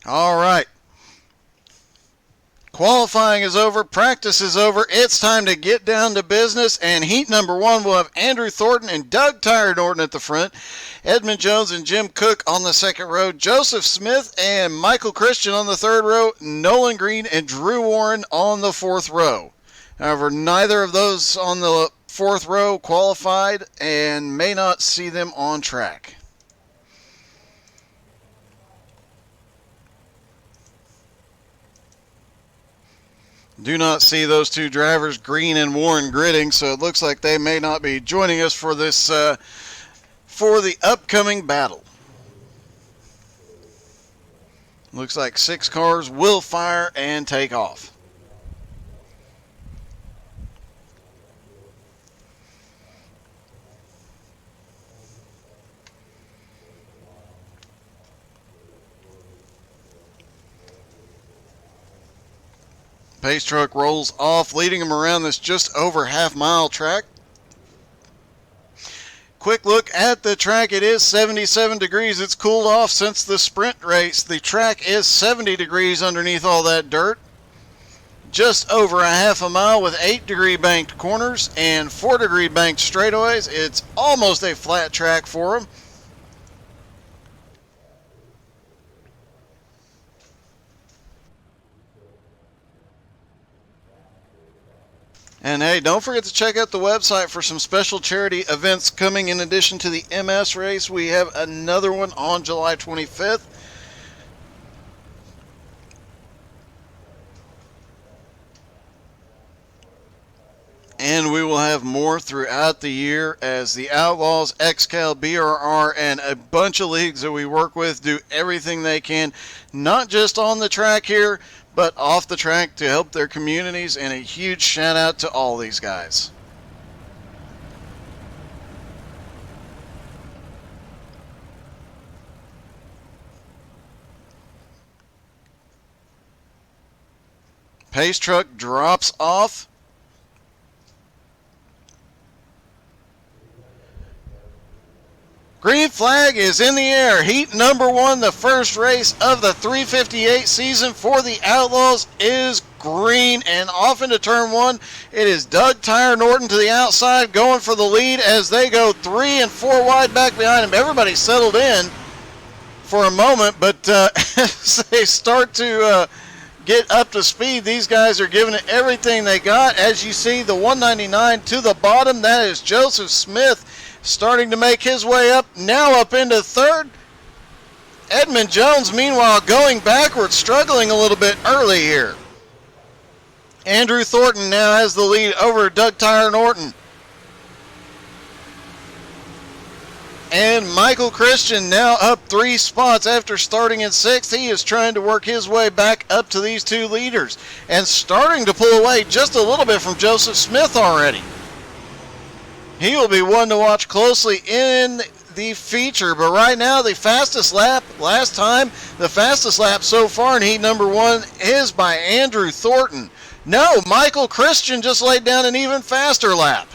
All right. Qualifying is over. Practice is over. It's time to get down to business. And heat number one will have Andrew Thornton and Doug Tire Norton at the front. Edmund Jones and Jim Cook on the second row. Joseph Smith and Michael Christian on the third row. Nolan Green and Drew Warren on the fourth row. However, neither of those on the fourth row qualified and may not see them on track. Do not see those two drivers, Green and Warren, gritting, so it looks like they may not be joining us for this for the upcoming battle. Looks like 6 cars will fire and take off. Pace truck rolls off, leading them around this just over half-mile track. Quick look at the track. It is 77 degrees. It's cooled off since the sprint race. The track is 70 degrees underneath all that dirt. Just over a half a mile with 8-degree banked corners and 4-degree banked straightaways. It's almost a flat track for them. And hey, don't forget to check out the website for some special charity events coming in addition to the MS race. We have another one on July 25th. And we will have more throughout the year as the Outlaws, XCal, BRR, and a bunch of leagues that we work with do everything they can, not just on the track here, but off the track to help their communities, and a huge shout out to all these guys. Pace truck drops off. Green flag is in the air. Heat number one, the first race of the 358 season for the Outlaws is green, and off into turn one. It is Doug Tire Norton to the outside going for the lead as they go 3 and 4 wide back behind him. Everybody settled in for a moment, but as they start to get up to speed, these guys are giving it everything they got. As you see, the 199 to the bottom, that is Joseph Smith starting to make his way up, now up into third. Edmund Jones, meanwhile, going backwards, struggling a little bit early here. Andrew Thornton now has the lead over Doug Tire Norton. And Michael Christian now up 3 spots after starting in 6th. He is trying to work his way back up to these two leaders and starting to pull away just a little bit from Joseph Smith already. He will be one to watch closely in the feature, but right now the fastest lap, last time, the fastest lap so far in heat number one is by Andrew Thornton. No, Michael Christian just laid down an even faster lap.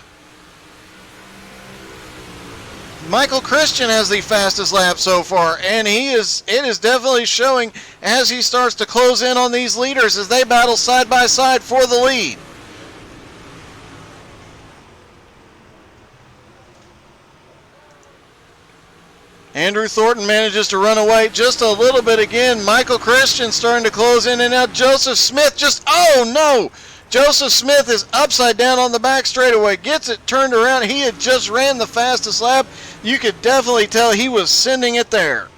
Michael Christian has the fastest lap so far, and it is definitely showing as he starts to close in on these leaders as they battle side by side for the lead. Andrew Thornton manages to run away just a little bit again. Michael Christian starting to close in, and now Joseph Smith oh no! Joseph Smith is upside down on the back straightaway, gets it turned around. He had just ran the fastest lap. You could definitely tell he was sending it there.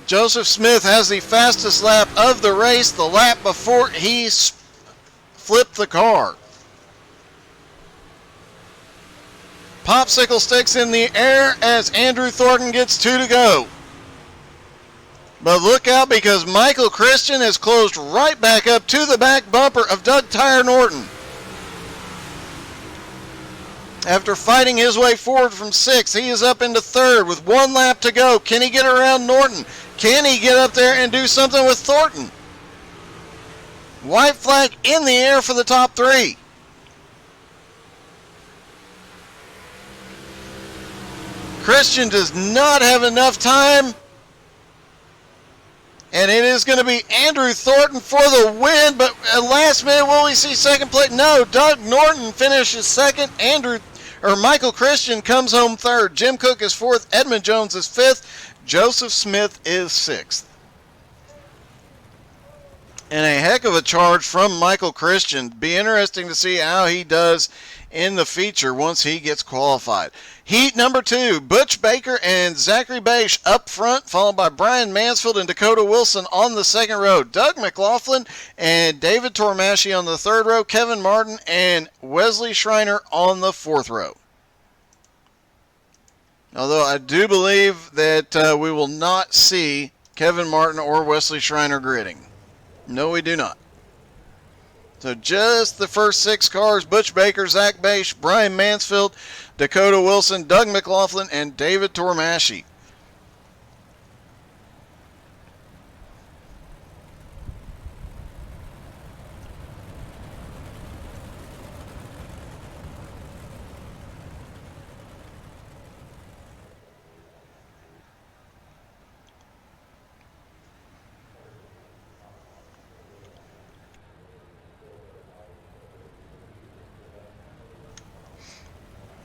Joseph Smith has the fastest lap of the race, the lap before he flipped the car. Popsicle sticks in the air as Andrew Thornton gets 2 to go. But look out, because Michael Christian has closed right back up to the back bumper of Doug Tire Norton. After fighting his way forward from 6th, he is up into 3rd with 1 lap to go. Can he get around Norton? Can he get up there and do something with Thornton? White flag in the air for the top 3. Christian does not have enough time. And it is going to be Andrew Thornton for the win. But at last minute, will we see second place? No, Doug Norton finishes second. Michael Christian comes home third. Jim Cook is fourth. Edmund Jones is fifth. Joseph Smith is sixth. And a heck of a charge from Michael Christian. Be interesting to see how he does in the feature once he gets qualified. Heat number 2, Butch Baker and Zachary Bache up front, followed by Brian Mansfield and Dakota Wilson on the second row. Doug McLaughlin and David Tormasci on the third row. Kevin Martin and Wesley Schreiner on the fourth row. Although I do believe that we will not see Kevin Martin or Wesley Schreiner gridding. No, we do not. So just the first 6 cars: Butch Baker, Zach Bache, Brian Mansfield, Dakota Wilson, Doug McLaughlin, and David Tormasci.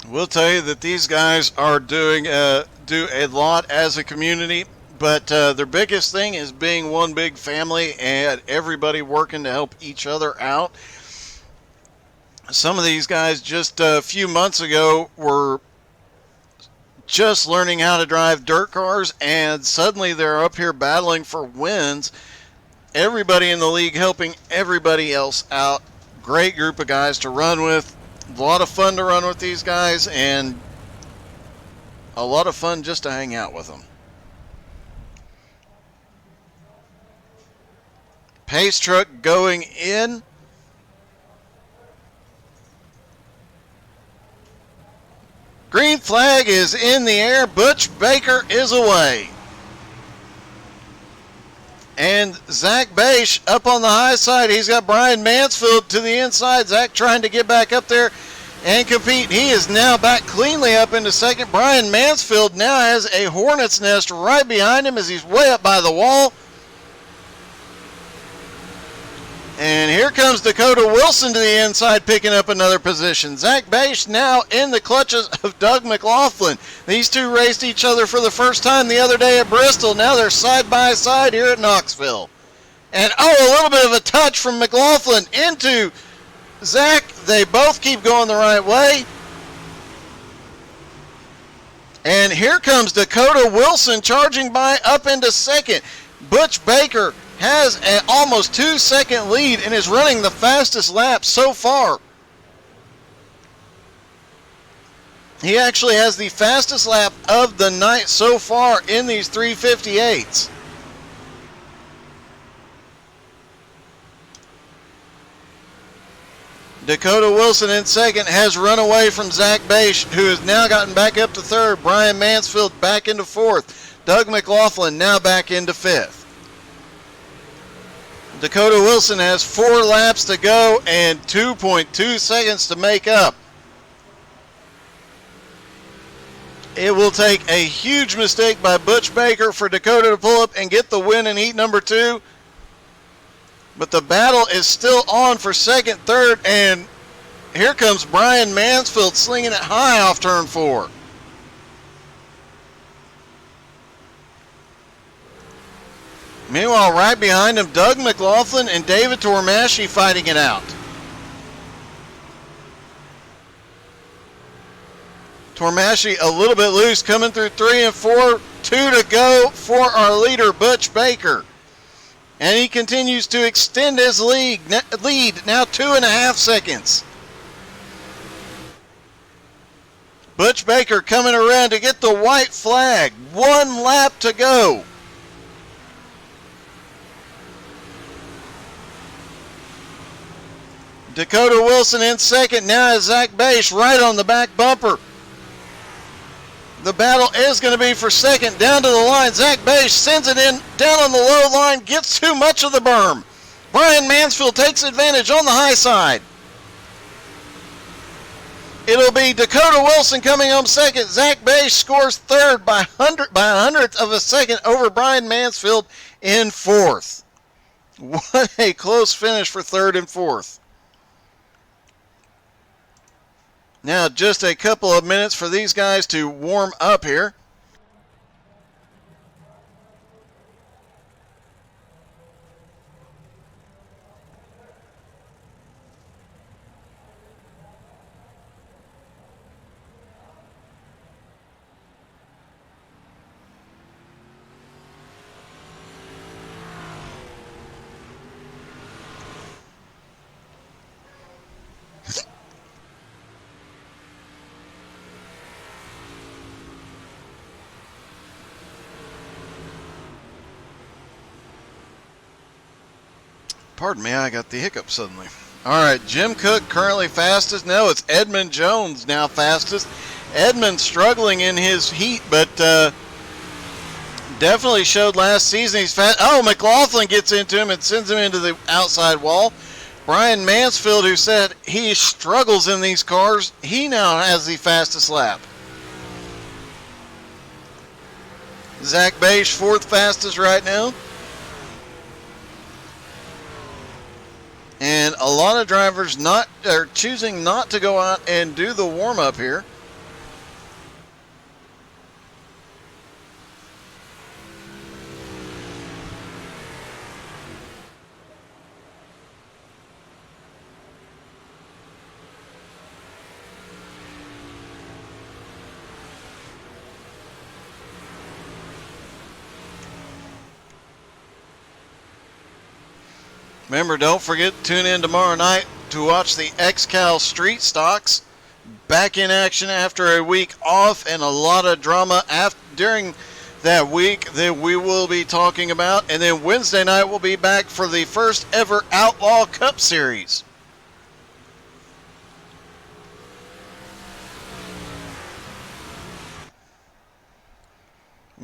We'll tell you that these guys are do a lot as a community, but their biggest thing is being one big family and everybody working to help each other out. Some of these guys just a few months ago were just learning how to drive dirt cars, and suddenly they're up here battling for wins. Everybody in the league helping everybody else out. Great group of guys to run with. A lot of fun to run with these guys, and a lot of fun just to hang out with them. Pace truck going in. Green flag is in the air. Butch Baker is away. And Zach Bache up on the high side. He's got Brian Mansfield to the inside. Zach trying to get back up there and compete. He is now back cleanly up into second. Brian Mansfield now has a hornet's nest right behind him as he's way up by the wall. And here comes Dakota Wilson to the inside, picking up another position. Zach Bache now in the clutches of Doug McLaughlin. These two raced each other for the first time the other day at Bristol. Now they're side by side here at Knoxville. And a little bit of a touch from McLaughlin into Zach. They both keep going the right way. And here comes Dakota Wilson charging by up into second. Butch Baker has an almost 2-second lead and is running the fastest lap so far. He actually has the fastest lap of the night so far in these 358s. Dakota Wilson in second has run away from Zach Bache, who has now gotten back up to third. Brian Mansfield back into fourth. Doug McLaughlin now back into fifth. Dakota Wilson has 4 laps to go and 2.2 seconds to make up. It will take a huge mistake by Butch Baker for Dakota to pull up and get the win in heat number 2. But the battle is still on for second, third, and here comes Brian Mansfield slinging it high off turn 4. Meanwhile, right behind him, Doug McLaughlin and David Tormasci fighting it out. Tormasci a little bit loose, coming through 3 and 4. 2 to go for our leader, Butch Baker. And he continues to extend his lead, now 2.5 seconds. Butch Baker coming around to get the white flag. 1 lap to go. Dakota Wilson in second. Now is Zach Bache right on the back bumper. The battle is going to be for second. Down to the line. Zach Bache sends it in down on the low line. Gets too much of the berm. Brian Mansfield takes advantage on the high side. It'll be Dakota Wilson coming home second. Zach Bache scores third by a hundredth of a second over Brian Mansfield in fourth. What a close finish for third and fourth. Now just a couple of minutes for these guys to warm up here. Pardon me, I got the hiccup suddenly. All right, Jim Cook currently fastest. No, it's Edmund Jones now fastest. Edmund struggling in his heat, but definitely showed last season he's fast. Oh, McLaughlin gets into him and sends him into the outside wall. Brian Mansfield, who said he struggles in these cars, he now has the fastest lap. Zach Bache, fourth fastest right now. And a lot of drivers are choosing not to go out and do the warm-up here. Remember, don't forget to tune in tomorrow night to watch the XCal Street Stocks. Back in action after a week off and a lot of drama during that week that we will be talking about. And then Wednesday night we'll be back for the first ever Outlaw Cup Series.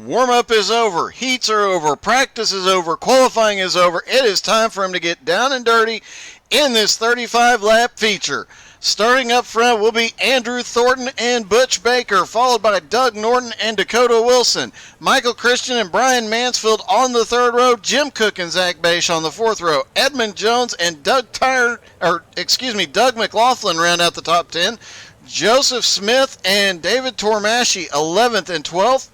Warm-up is over, heats are over, practice is over, qualifying is over. It is time for him to get down and dirty in this 35-lap feature. Starting up front will be Andrew Thornton and Butch Baker, followed by Doug Norton and Dakota Wilson. Michael Christian and Brian Mansfield on the third row. Jim Cook and Zach Bache on the fourth row. Edmund Jones and Doug McLaughlin round out the top 10. Joseph Smith and David Tormasci 11th and 12th.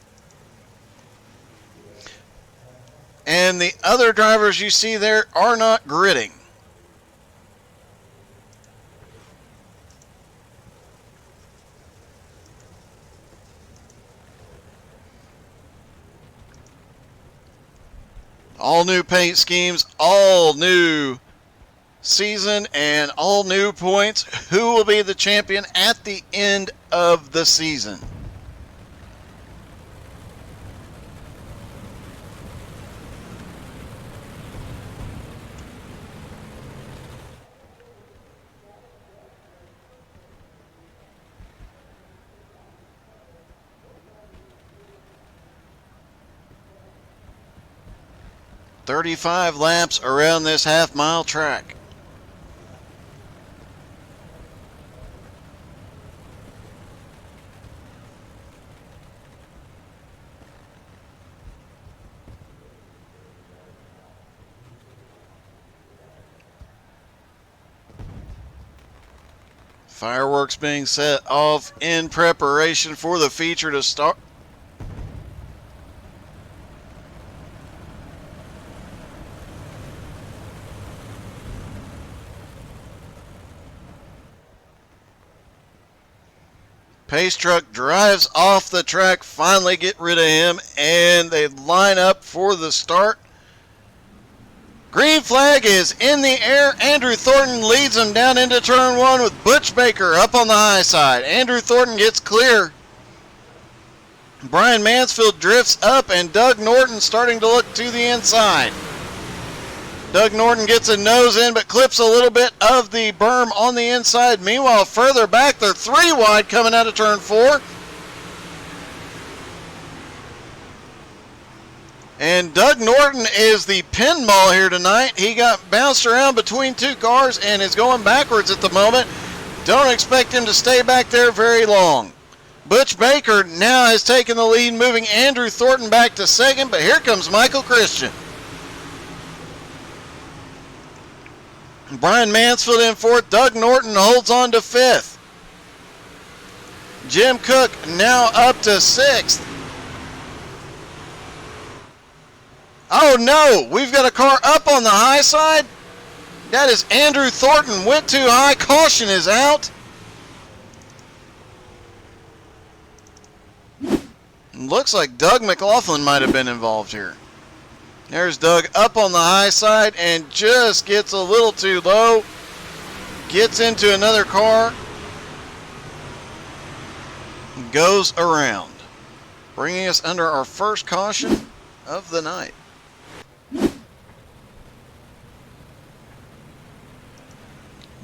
And the other drivers you see there are not gridding. All new paint schemes, all new season, and all new points. Who will be the champion at the end of the season? "35 laps around this half-mile track." Fireworks being set off in preparation for the feature to start. Pace truck drives off the track, finally get rid of him, and they line up for the start. Green flag is in the air. Andrew Thornton leads them down into turn one with Butch Baker up on the high side. Andrew Thornton gets clear. Brian Mansfield drifts up, and Doug Norton starting to look to the inside. Doug Norton gets a nose in, but clips a little bit of the berm on the inside. Meanwhile, further back, they're 3 wide coming out of turn 4. And Doug Norton is the pinball here tonight. He got bounced around between 2 cars and is going backwards at the moment. Don't expect him to stay back there very long. Butch Baker now has taken the lead, moving Andrew Thornton back to second, but here comes Michael Christian. Brian Mansfield in fourth. Doug Norton holds on to fifth. Jim Cook now up to sixth. Oh no, we've got a car up on the high side. That is Andrew Thornton, went too high, caution is out. Looks like Doug McLaughlin might have been involved here. There's Doug up on the high side and just gets a little too low. Gets into another car. Goes around. Bringing us under our first caution of the night.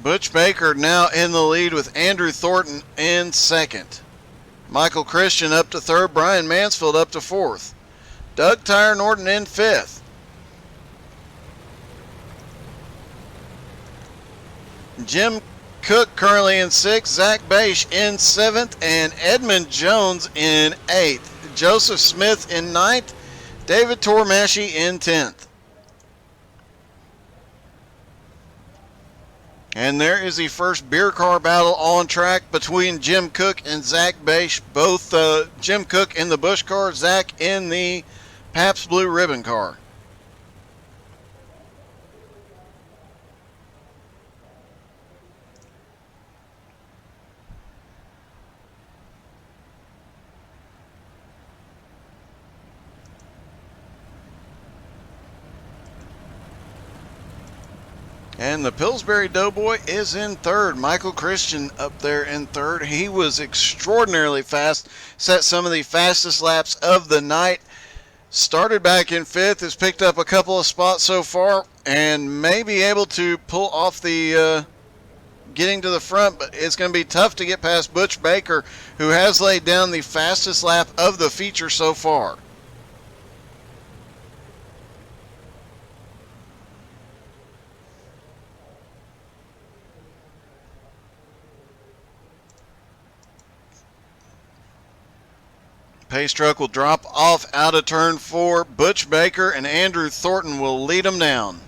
Butch Baker now in the lead with Andrew Thornton in second. Michael Christian up to third. Brian Mansfield up to fourth. Doug Tyre Norton in fifth. Jim Cook currently in sixth. Zach Bache in seventh. And Edmund Jones in eighth. Joseph Smith in ninth. David Tormasci in 10th. And there is the first beer car battle on track between Jim Cook and Zach Bache. Both Jim Cook in the Busch car, Zach in the Pabst Blue Ribbon car. And the Pillsbury Doughboy is in third. Michael Christian up there in third. He was extraordinarily fast. Set some of the fastest laps of the night. Started back in fifth. Has picked up a couple of spots so far. And may be able to pull off the getting to the front. But it's going to be tough to get past Butch Baker, who has laid down the fastest lap of the feature so far. Pace truck will drop off out of turn 4. Butch Baker and Andrew Thornton will lead them down.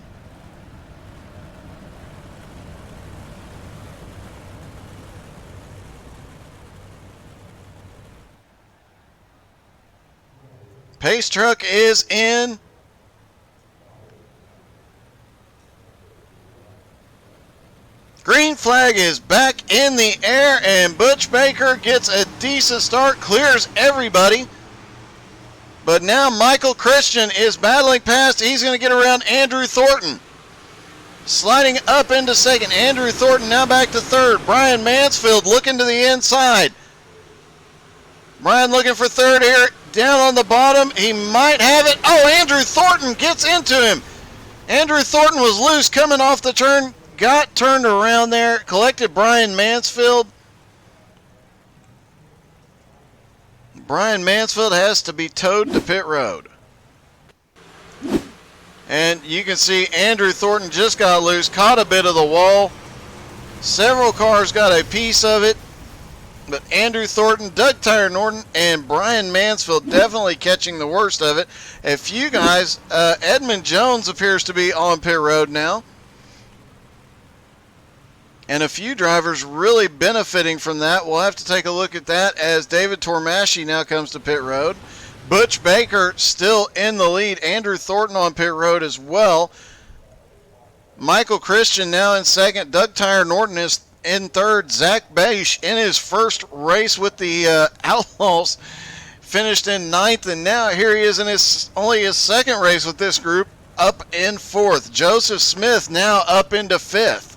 Pace truck is in. Green flag is back in the air, and Butch Baker gets a decent start, clears everybody. But now Michael Christian is battling past. He's going to get around Andrew Thornton. Sliding up into second. Andrew Thornton now back to third. Brian Mansfield looking to the inside. Brian looking for third here. Down on the bottom. He might have it. Oh, Andrew Thornton gets into him. Andrew Thornton was loose coming off the turn. Got turned around there, collected Brian Mansfield. Brian Mansfield has to be towed to pit road. And you can see Andrew Thornton just got loose, caught a bit of the wall. Several cars got a piece of it. But Andrew Thornton, Doug Tyre Norton, and Brian Mansfield definitely catching the worst of it. A few guys, Edmund Jones appears to be on pit road now. And a few drivers really benefiting from that. We'll have to take a look at that as David Tormasci now comes to pit road. Butch Baker still in the lead. Andrew Thornton on pit road as well. Michael Christian now in second. Doug Tyre Norton is in third. Zach Bache in his first race with the Outlaws finished in ninth. And now here he is in only his second race with this group, up in fourth. Joseph Smith now up into fifth.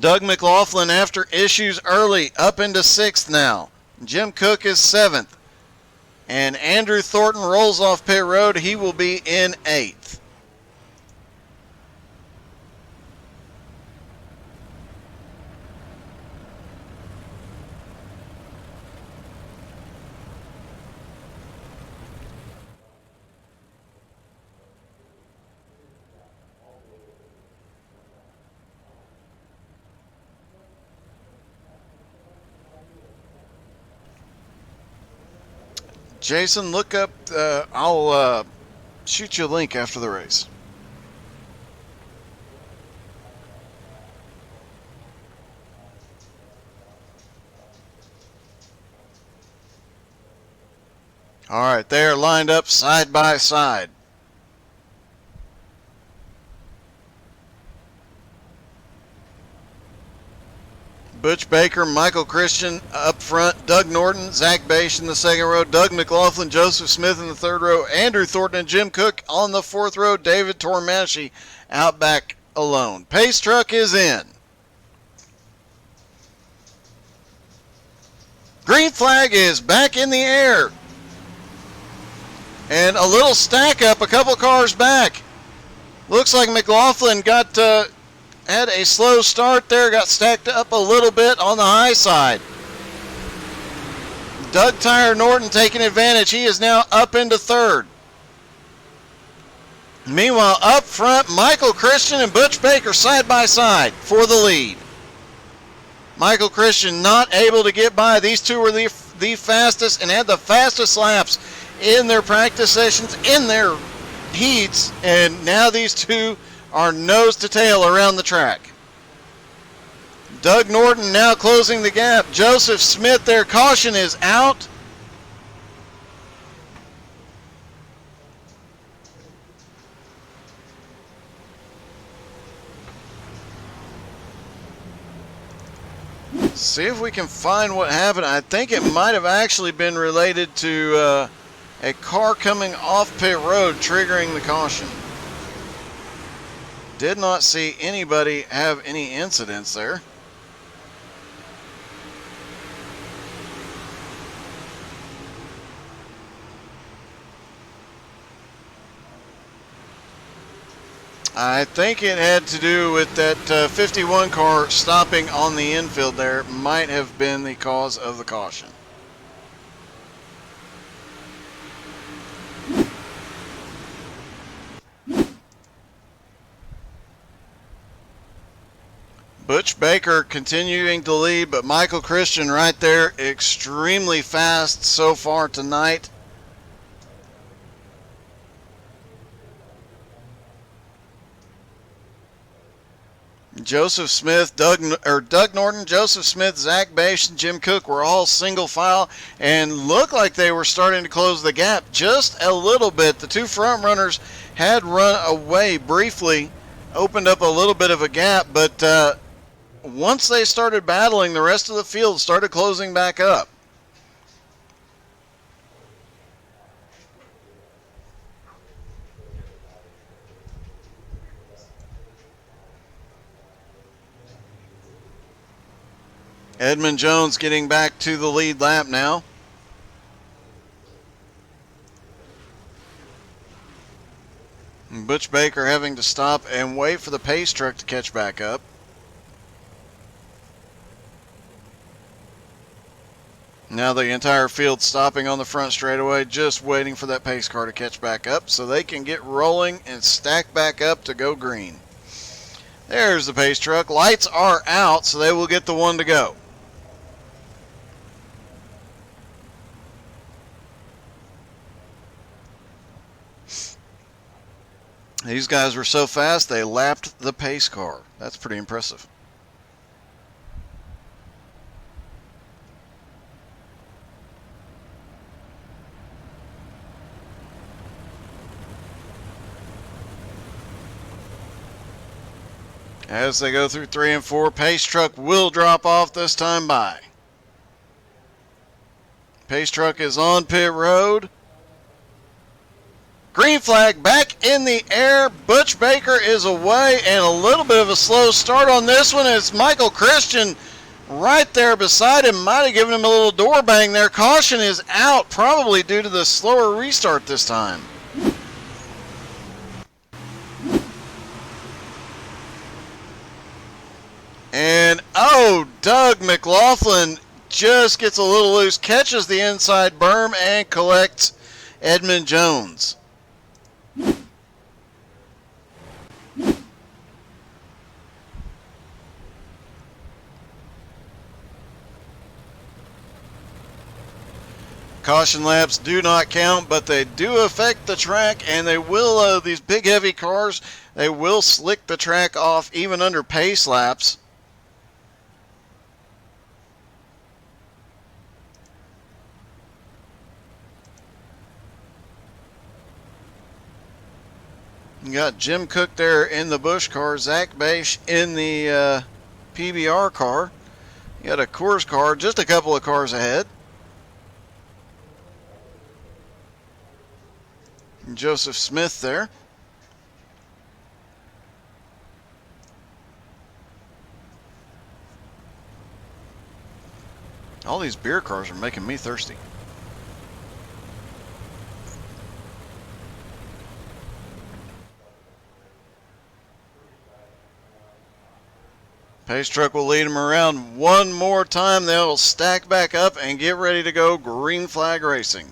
Doug McLaughlin, after issues early, up into sixth now. Jim Cook is seventh. And Andrew Thornton rolls off pit road. He will be in eighth. Jason, look up, I'll shoot you a link after the race. All right, they are lined up side by side. Butch Baker, Michael Christian up front, Doug Norton, Zach Bache in the second row, Doug McLaughlin, Joseph Smith in the third row, Andrew Thornton and Jim Cook on the fourth row, David Tormasci out back alone. Pace truck is in. Green flag is back in the air. And a little stack up, a couple cars back. Looks like McLaughlin had a slow start there, got stacked up a little bit on the high side. Doug Tire Norton taking advantage. He is now up into third. Meanwhile, up front, Michael Christian and Butch Baker side by side for the lead. Michael Christian not able to get by. These two were the fastest and had the fastest laps in their practice sessions, in their heats, and now these two are nose to tail around the track. Doug Norton now closing the gap. Joseph Smith, their caution is out. See if we can find what happened. I think it might have actually been related to a car coming off pit road triggering the caution. Did not see anybody have any incidents there. I think it had to do with that 51 car stopping on the infield there. Might have been the cause of the caution. Butch Baker continuing to lead, but Michael Christian right there, extremely fast so far tonight. Joseph Smith, Doug Norton, Joseph Smith, Zach Bache, and Jim Cook were all single file and looked like they were starting to close the gap just a little bit. The two front runners had run away briefly, opened up a little bit of a gap, but once they started battling, the rest of the field started closing back up. Edmund Jones getting back to the lead lap now. And Butch Baker having to stop and wait for the pace truck to catch back up. Now the entire field stopping on the front straightaway, just waiting for that pace car to catch back up so they can get rolling and stack back up to go green. There's the pace truck. Lights are out, so they will get the one to go. These guys were so fast, they lapped the pace car. That's pretty impressive. As they go through 3 and 4, pace truck will drop off this time by. Pace truck is on pit road. Green flag back in the air. Butch Baker is away, and a little bit of a slow start on this one as Michael Christian right there beside him might have given him a little door bang there. Caution is out, probably due to the slower restart this time. And Doug McLaughlin just gets a little loose, catches the inside berm, and collects Edmund Jones. Caution laps do not count, but they do affect the track, and they will, these big heavy cars, they will slick the track off even under pace laps. You got Jim Cook there in the Busch car, Zach Bache in the PBR car. You got a Coors car just a couple of cars ahead. Joseph Smith there. All these beer cars are making me thirsty. Pace truck will lead them around one more time. They'll stack back up and get ready to go green flag racing.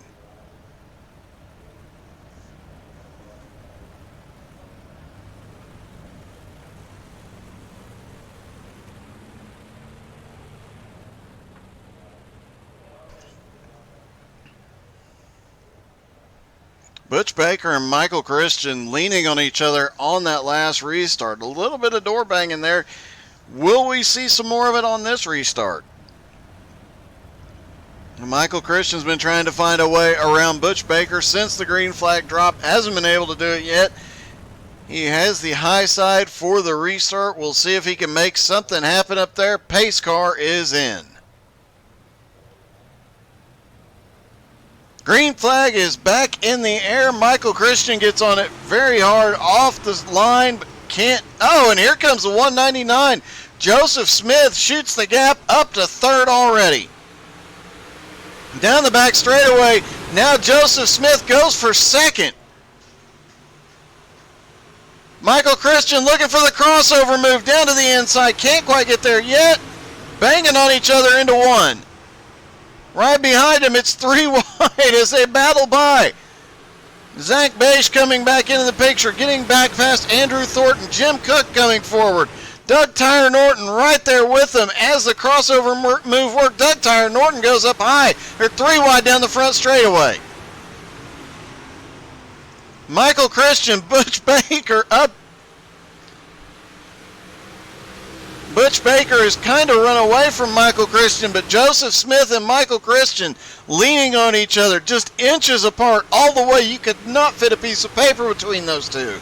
Butch Baker and Michael Christian leaning on each other on that last restart. A little bit of door banging there. Will we see some more of it on this restart? Michael Christian's been trying to find a way around Butch Baker since the green flag drop. Hasn't been able to do it yet. He has the high side for the restart. We'll see if he can make something happen up there. Pace car is in. Green flag is back in the air. Michael Christian gets on it very hard off the line, but can't. Oh, and here comes the 199. Joseph Smith shoots the gap up to third already. Down the back straightaway. Now Joseph Smith goes for second. Michael Christian looking for the crossover move down to the inside. Can't quite get there yet. Banging on each other into one. Right behind him, it's three wide as they battle by. Zach Bache coming back into the picture, getting back past Andrew Thornton. Jim Cook coming forward. Doug Tire Norton right there with them as the crossover move worked. Doug Tire Norton goes up high. They're three wide down the front straightaway. Michael Christian, Butch Baker up. Butch Baker has kind of run away from Michael Christian, but Joseph Smith and Michael Christian leaning on each other, just inches apart all the way. You could not fit a piece of paper between those two.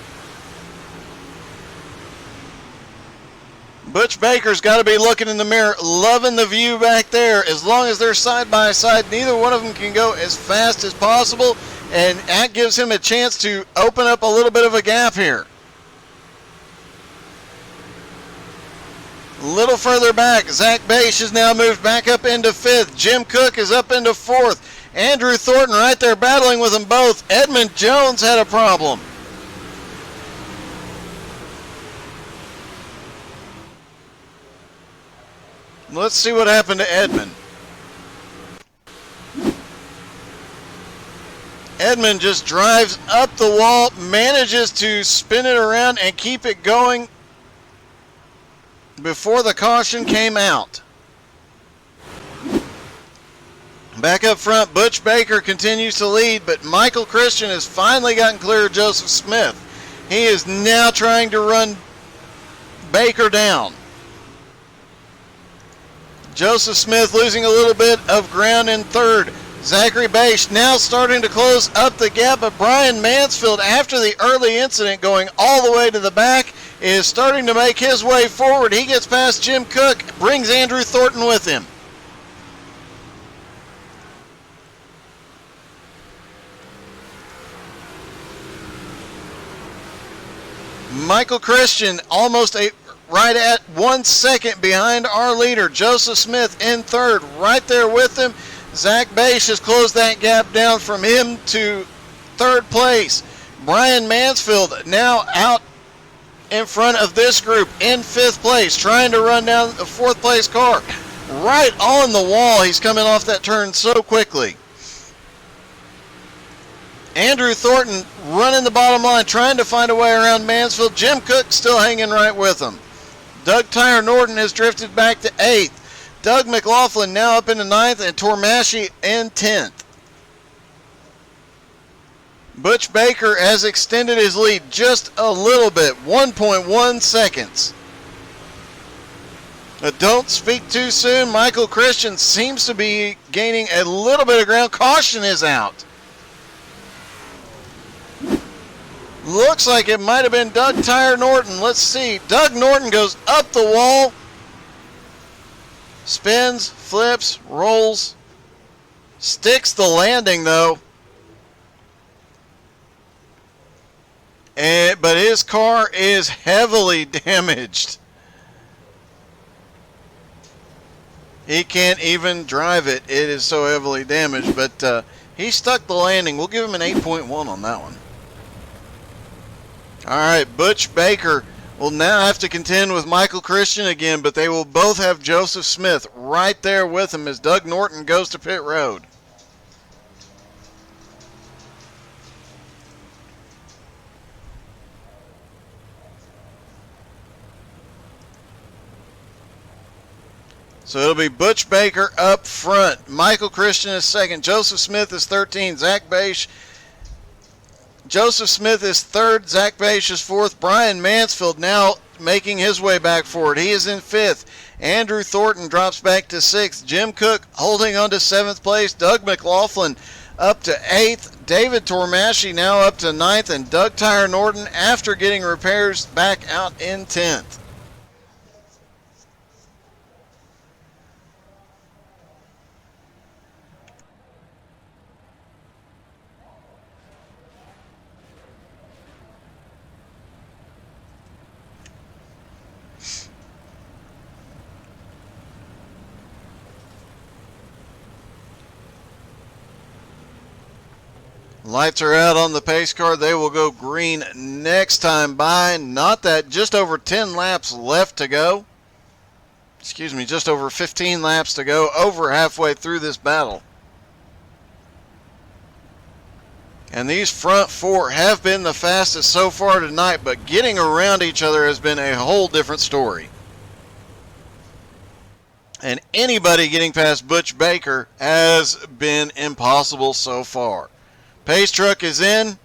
Butch Baker's got to be looking in the mirror, loving the view back there. As long as they're side by side, neither one of them can go as fast as possible, and that gives him a chance to open up a little bit of a gap here. A little further back, Zach Bache has now moved back up into fifth. Jim Cook is up into fourth. Andrew Thornton right there battling with them both. Edmund Jones had a problem. Let's see what happened to Edmund. Edmund just drives up the wall, manages to spin it around and keep it going before the caution came out. Back up front, Butch Baker continues to lead, but Michael Christian has finally gotten clear of Joseph Smith. He is now trying to run Baker down. Joseph Smith losing a little bit of ground in third. Zachary Bache now starting to close up the gap, but Brian Mansfield, after the early incident going all the way to the back, is starting to make his way forward. He gets past Jim Cook, brings Andrew Thornton with him. Michael Christian almost right at 1 second behind our leader. Joseph Smith in third, right there with him. Zach Bache has closed that gap down from him to third place. Brian Mansfield now out in front of this group in fifth place, trying to run down the fourth place car. Right on the wall, he's coming off that turn so quickly. Andrew Thornton running the bottom line, trying to find a way around Mansfield. Jim Cook still hanging right with him. Doug Tire Norton has drifted back to 8th. Doug McLaughlin now up into 9th, and Tormasci in 10th. Butch Baker has extended his lead just a little bit, 1.1 seconds. But don't speak too soon. Michael Christian seems to be gaining a little bit of ground. Caution is out. Looks like it might have been Doug Tire Norton. Let's see. Doug Norton goes up the wall. Spins, flips, rolls. Sticks the landing though. But his car is heavily damaged. He can't even drive it. It is so heavily damaged. But he stuck the landing. We'll give him an 8.1 on that one. All right, Butch Baker will now have to contend with Michael Christian again, but they will both have Joseph Smith right there with him as Doug Norton goes to pit road. So it'll be Butch Baker up front. Michael Christian is second. Joseph Smith is 13. Joseph Smith is third. Zach Bache is fourth. Brian Mansfield now making his way back forward. He is in fifth. Andrew Thornton drops back to sixth. Jim Cook holding on to seventh place. Doug McLaughlin up to eighth. David Tormasci now up to ninth. And Doug Tire Norton, after getting repairs, back out in 10th. Lights are out on the pace car. They will go green next time by. Not that, just over 10 laps left to go. Excuse me, just over 15 laps to go. Over halfway through this battle. And these front four have been the fastest so far tonight, but getting around each other has been a whole different story. And anybody getting past Butch Baker has been impossible so far. Pace truck is in.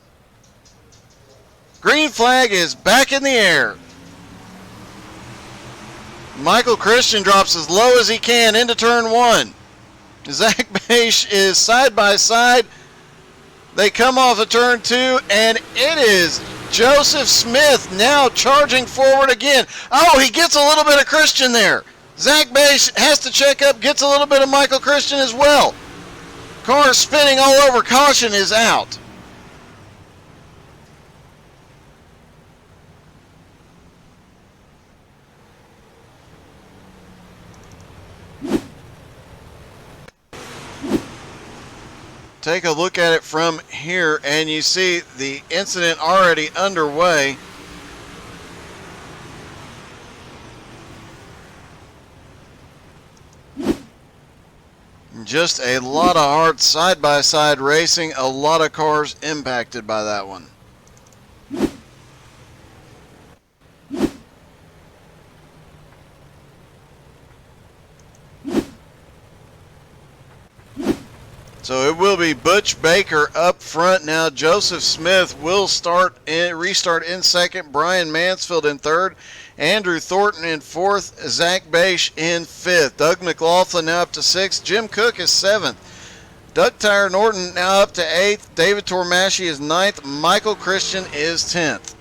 Green flag is back in the air. Michael Christian drops as low as he can into turn one. Zach Bache is side by side. They come off of turn two, and it is Joseph Smith now charging forward again. Oh, he gets a little bit of Christian there. Zach Bache has to check up, gets a little bit of Michael Christian as well. Car spinning all over. Caution is out. Take a look at it from here, and you see the incident already underway. Just a lot of hard side-by-side racing, a lot of cars impacted by that one. So it will be Butch Baker up front now. Joseph Smith will restart in second. Brian Mansfield in third. Andrew Thornton in fourth. Zach Bache in fifth. Doug McLaughlin now up to sixth. Jim Cook is seventh. Doug Tire Norton now up to eighth. David Tormasci is ninth. Michael Christian is 10th.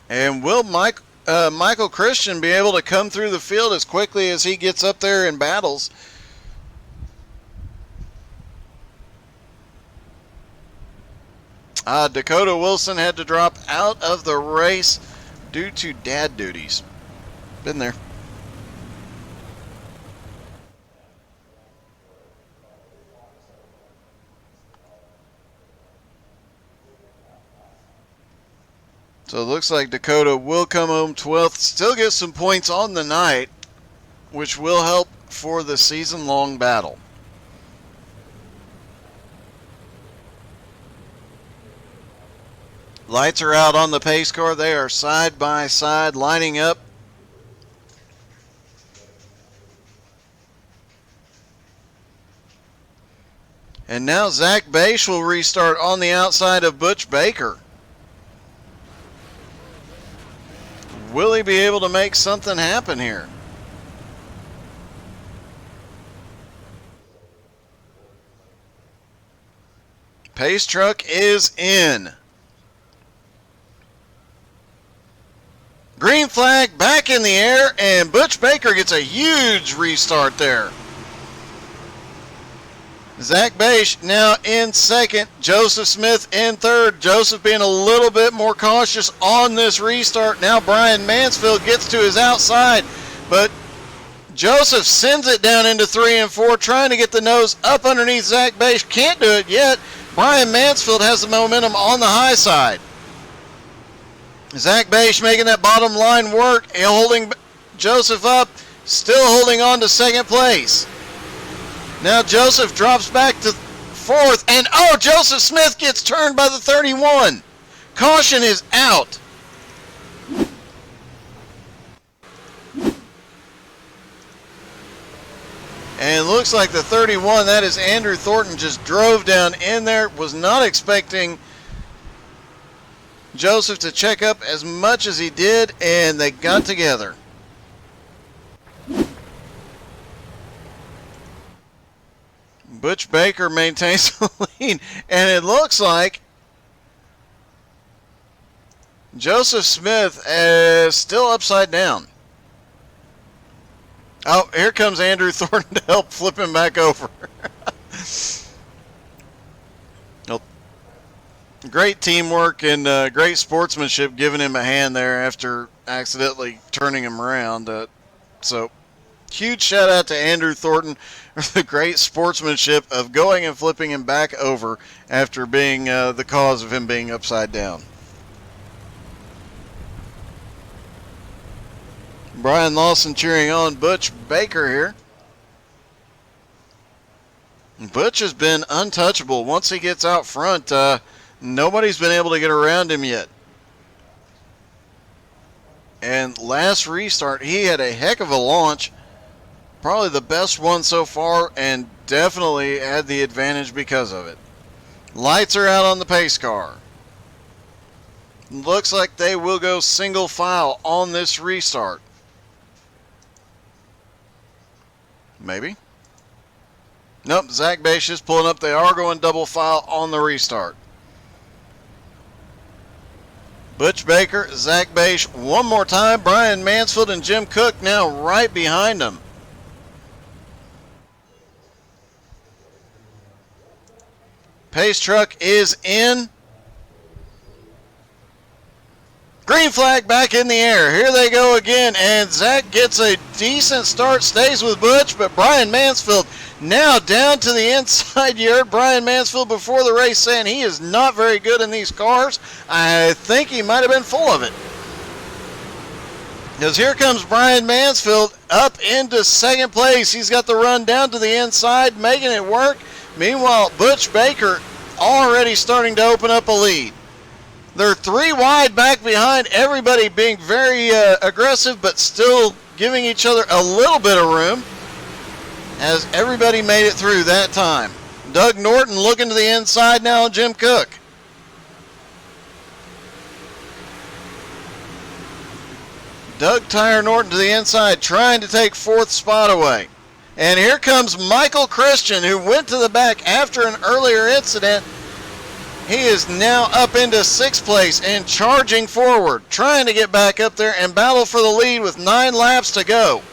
And will Michael Christian be able to come through the field as quickly as he gets up there in battles? Dakota Wilson had to drop out of the race due to dad duties. Been there. So it looks like Dakota will come home 12th. Still get some points on the night, which will help for the season-long battle. Lights are out on the pace car. They are side by side lining up. And now Zach Bache will restart on the outside of Butch Baker. Will he be able to make something happen here? Pace truck is in. Green flag back in the air, and Butch Baker gets a huge restart there. Zach Bache now in second. Joseph Smith in third. Joseph being a little bit more cautious on this restart. Now Brian Mansfield gets to his outside, but Joseph sends it down into 3 and 4, trying to get the nose up underneath Zach Bache. Can't do it yet. Brian Mansfield has the momentum on the high side. Zach Bache making that bottom line work, holding Joseph up, still holding on to second place. Now Joseph drops back to fourth, and oh, Joseph Smith gets turned by the 31. Caution is out. And it looks like the 31, that is Andrew Thornton, just drove down in there. Was not expecting Joseph to check up as much as he did, and they got together. Butch Baker maintains the lead, and it looks like Joseph Smith is still upside down. Oh, here comes Andrew Thornton to help flip him back over. Well, great teamwork and great sportsmanship giving him a hand there after accidentally turning him around. So, huge shout out to Andrew Thornton for the great sportsmanship of going and flipping him back over after being the cause of him being upside down. Brian Lawson cheering on Butch Baker here. Butch has been untouchable. Once he gets out front, nobody's been able to get around him yet. And last restart, he had a heck of a launch. Probably the best one so far, and definitely had the advantage because of it. Lights are out on the pace car. Looks like they will go single file on this restart. Maybe. Nope, Zach Bache is pulling up. They are going double file on the restart. Butch Baker, Zach Bache one more time. Brian Mansfield and Jim Cook now right behind them. Pace truck is in. Green flag back in the air. Here they go again, and Zach gets a decent start, stays with Butch, but Brian Mansfield now down to the inside. You heard Brian Mansfield before the race saying he is not very good in these cars. I think he might have been full of it. Because here comes Brian Mansfield up into second place. He's got the run down to the inside, making it work. Meanwhile, Butch Baker already starting to open up a lead. They're 3 wide back behind, everybody being very aggressive, but still giving each other a little bit of room as everybody made it through that time. Doug Norton looking to the inside now, Jim Cook. Doug Tire Norton to the inside, trying to take 4th spot away. And here comes Michael Christian, who went to the back after an earlier incident. He is now up into 6th place and charging forward, trying to get back up there and battle for the lead with 9 laps to go.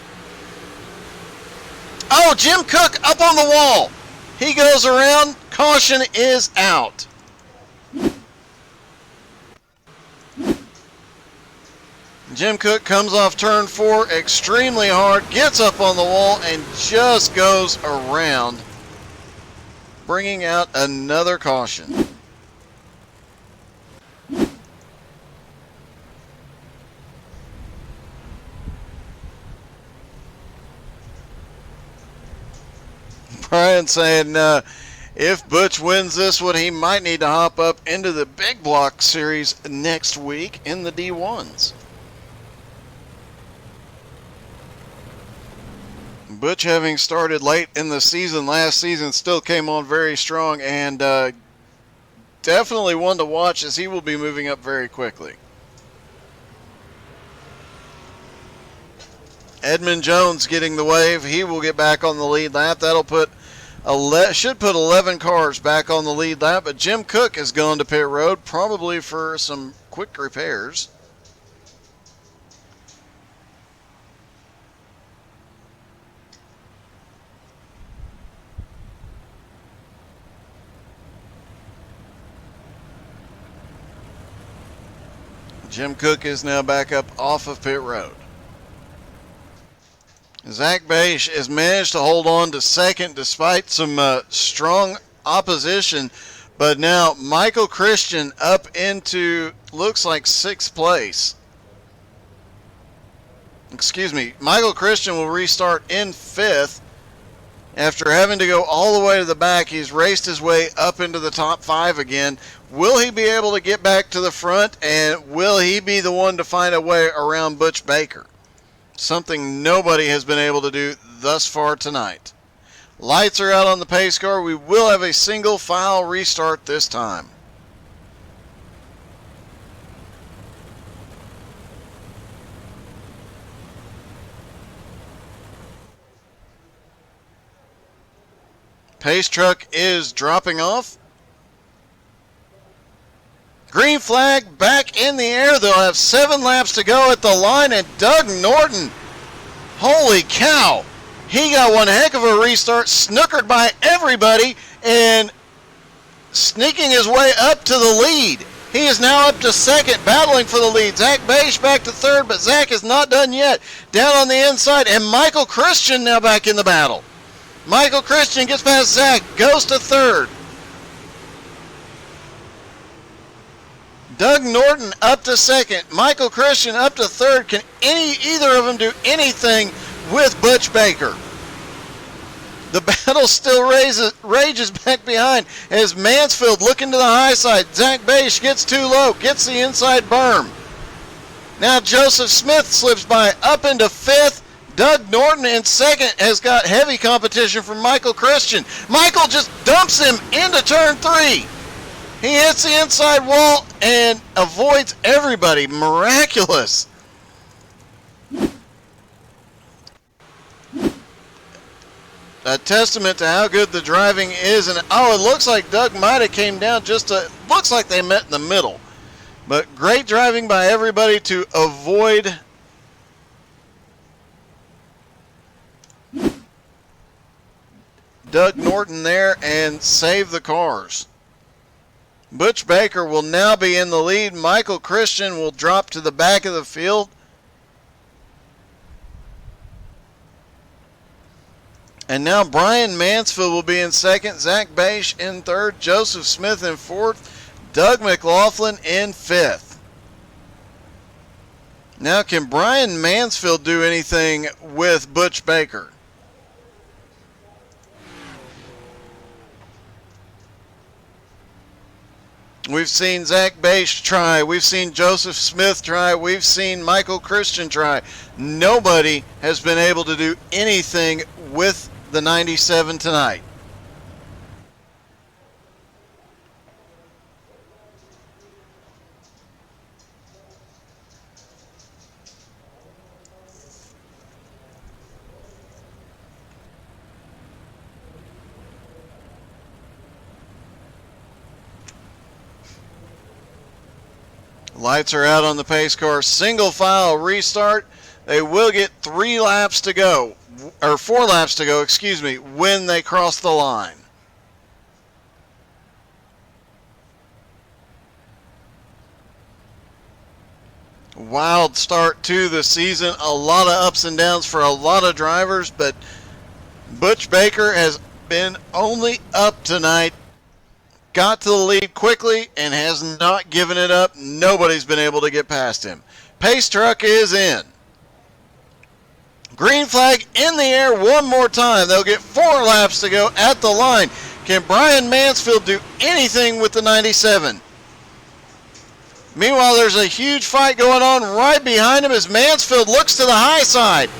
Oh, Jim Cook up on the wall. He goes around. Caution is out. Jim Cook comes off turn 4 extremely hard, gets up on the wall, and just goes around, bringing out another caution. Brian saying if Butch wins this one, he might need to hop up into the big block series next week in the D1s. Butch, having started late in the season last season, still came on very strong, and definitely one to watch as he will be moving up very quickly. Edmund Jones getting the wave. He will get back on the lead lap. That'll should put 11 cars back on the lead lap, but Jim Cook has gone to pit road, probably for some quick repairs. Jim Cook is now back up off of pit road. Zach Beisch has managed to hold on to second despite some strong opposition, but now Michael Christian up into, looks like, 6th place. Michael Christian will restart in 5th. After having to go all the way to the back, he's raced his way up into the top 5 again. Will he be able to get back to the front, and will he be the one to find a way around Butch Baker? Something nobody has been able to do thus far tonight. Lights are out on the pace car. We will have a single file restart this time. Pace truck is dropping off. Green flag back in the air. They'll have 7 laps to go at the line, and Doug Norton, holy cow, he got one heck of a restart, snookered by everybody, and sneaking his way up to the lead. He is now up to 2nd, battling for the lead. Zach Beisch back to 3rd, but Zach is not done yet. Down on the inside, and Michael Christian now back in the battle. Michael Christian gets past Zach, goes to 3rd. Doug Norton up to 2nd. Michael Christian up to 3rd. Can either of them do anything with Butch Baker? The battle still rages back behind as Mansfield looking to the high side. Zach Beisch gets too low, gets the inside berm. Now Joseph Smith slips by up into 5th. Doug Norton in 2nd has got heavy competition from Michael Christian. Michael just dumps him into turn 3. He hits the inside wall and avoids everybody. Miraculous. A testament to how good the driving is. And it looks like Doug might have came down looks like they met in the middle. But great driving by everybody to avoid Doug Norton there and save the cars. Butch Baker will now be in the lead. Michael Christian will drop to the back of the field. And now Brian Mansfield will be in 2nd. Zach Beisch in 3rd. Joseph Smith in 4th. Doug McLaughlin in 5th. Now, can Brian Mansfield do anything with Butch Baker? We've seen Zach Beisch try. We've seen Joseph Smith try. We've seen Michael Christian try. Nobody has been able to do anything with the 97 tonight. Lights are out on the pace car. Single file restart. They will get 3 laps to go, or 4 laps to go, when they cross the line. Wild start to the season. A lot of ups and downs for a lot of drivers, but Butch Baker has been only up tonight. Got to the lead quickly and has not given it up. Nobody's been able to get past him. Pace truck is in. Green flag in the air one more time. They'll get 4 laps to go at the line. Can Brian Mansfield do anything with the 97? Meanwhile, there's a huge fight going on right behind him as Mansfield looks to the high side.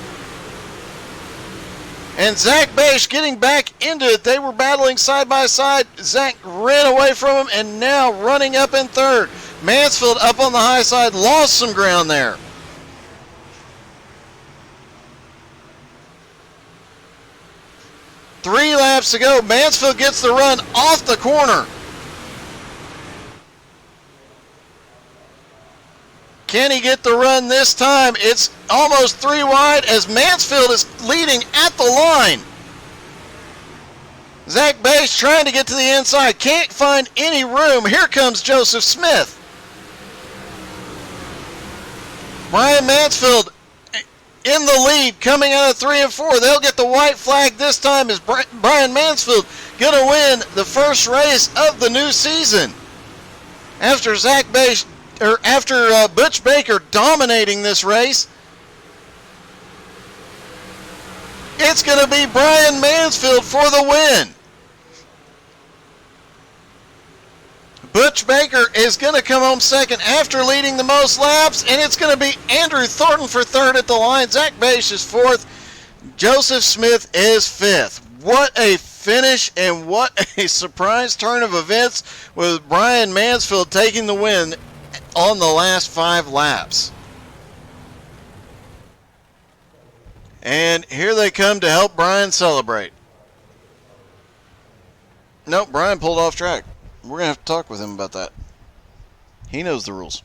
And Zach Bache getting back into it. They were battling side by side. Zach ran away from him and now running up in third. Mansfield up on the high side, lost some ground there. Three laps to go. Mansfield gets the run off the corner. Can he get the run this time? It's almost three wide as Mansfield is leading at the line. Zach Bache trying to get to the inside. Can't find any room. Here comes Joseph Smith. Brian Mansfield in the lead coming out of 3 and 4. They'll get the white flag this time as Brian Mansfield going to win the first race of the new season. After Butch Baker dominating this race, it's going to be Brian Mansfield for the win. Butch Baker is going to come home second after leading the most laps, and it's going to be Andrew Thornton for third at the line. Zach Bache is fourth. Joseph Smith is fifth. What a finish and what a surprise turn of events with Brian Mansfield taking the win on the last 5 laps. And here they come to help Brian celebrate. Nope, Brian pulled off track. We're going to have to talk with him about that. He knows the rules.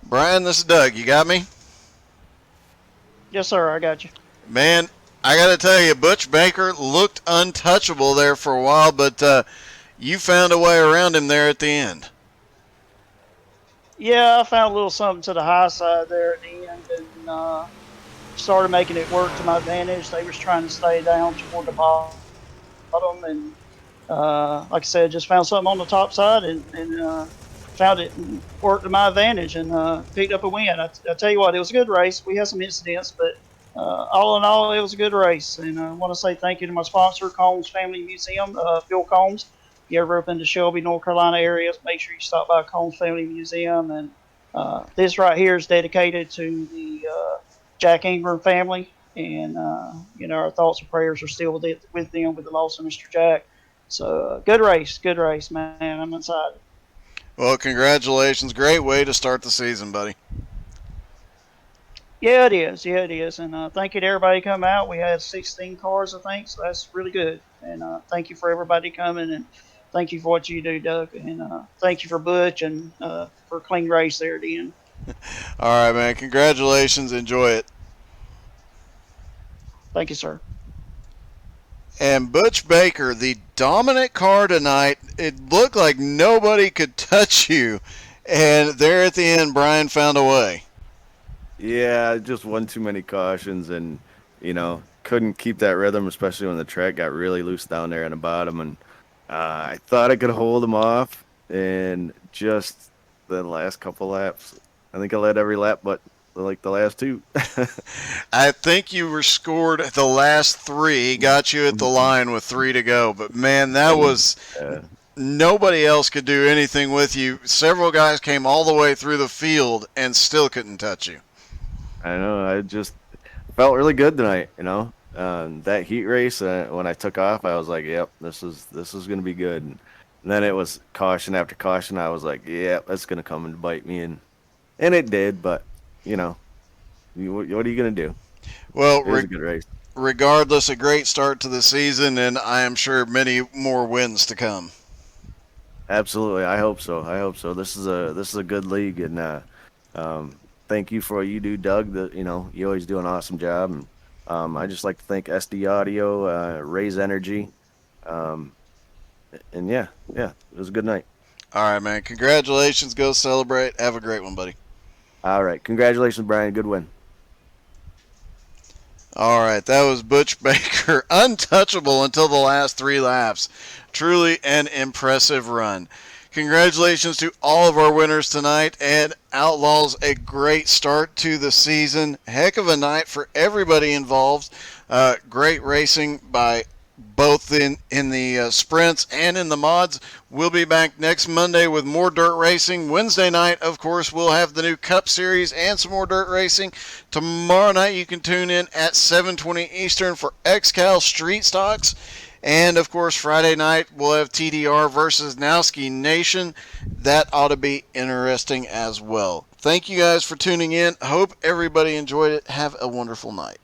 Brian, this is Doug. You got me? Yes, sir. I got you. Man, I got to tell you, Butch Baker looked untouchable there for a while, but you found a way around him there at the end. Yeah, I found a little something to the high side there at the end and started making it work to my advantage. They was trying to stay down toward the bottom, and like I said, just found something on the top side and found it and worked to my advantage and picked up a win. I tell you what, it was a good race. We had some incidents, but all in all, it was a good race. And I want to say thank you to my sponsor, Combs Family Museum, Phil Combs. If you ever up in the Shelby, North Carolina area, make sure you stop by Combs Family Museum. And this right here is dedicated to the Jack Ingram family. And, our thoughts and prayers are still with them with the loss of Mr. Jack. So good race, man. I'm excited. Well, congratulations. Great way to start the season, buddy. Yeah, it is. And thank you to everybody coming out. We had 16 cars, I think, so that's really good. And thank you for everybody coming, and thank you for what you do, Doug. And thank you for Butch and for a clean race there at the end. All right, man. Congratulations. Enjoy it. Thank you, sir. And Butch Baker, the dominant car tonight, it looked like nobody could touch you. And there at the end, Brian found a way. Yeah, just one too many cautions and, couldn't keep that rhythm, especially when the track got really loose down there in the bottom. And I thought I could hold him off, and just the last couple laps, I think I led every lap but like the last 2. I think you were scored the last 3. He got you at the line with 3 to go. But, man, that was nobody else could do anything with you. Several guys came all the way through the field and still couldn't touch you. I know. I just felt really good tonight, that heat race, when I took off, I was like, yep, this is going to be good. And then it was caution after caution. I was like, yeah, that's going to come and bite me. And it did, but, what are you going to do? Well, it was a good race. Regardless, a great start to the season, and I am sure many more wins to come. Absolutely. I hope so. This is a good league, and thank you for what you do, Doug. You always do an awesome job. And I just like to thank SD Audio, Raise Energy, and yeah, it was a good night. All right, man. Congratulations. Go celebrate. Have a great one, buddy. All right. Congratulations, Brian. Good win. All right. That was Butch Baker. Untouchable until the last 3 laps. Truly an impressive run. Congratulations to all of our winners tonight, and Outlaws, a great start to the season. Heck of a night for everybody involved. Great racing by both in the sprints and in the mods. We'll be back next Monday with more dirt racing. Wednesday night, of course, we'll have the new Cup Series and some more dirt racing. Tomorrow night, you can tune in at 7:20 Eastern for XCal Street Stocks. And, of course, Friday night, we'll have TDR versus Nowski Nation. That ought to be interesting as well. Thank you guys for tuning in. Hope everybody enjoyed it. Have a wonderful night.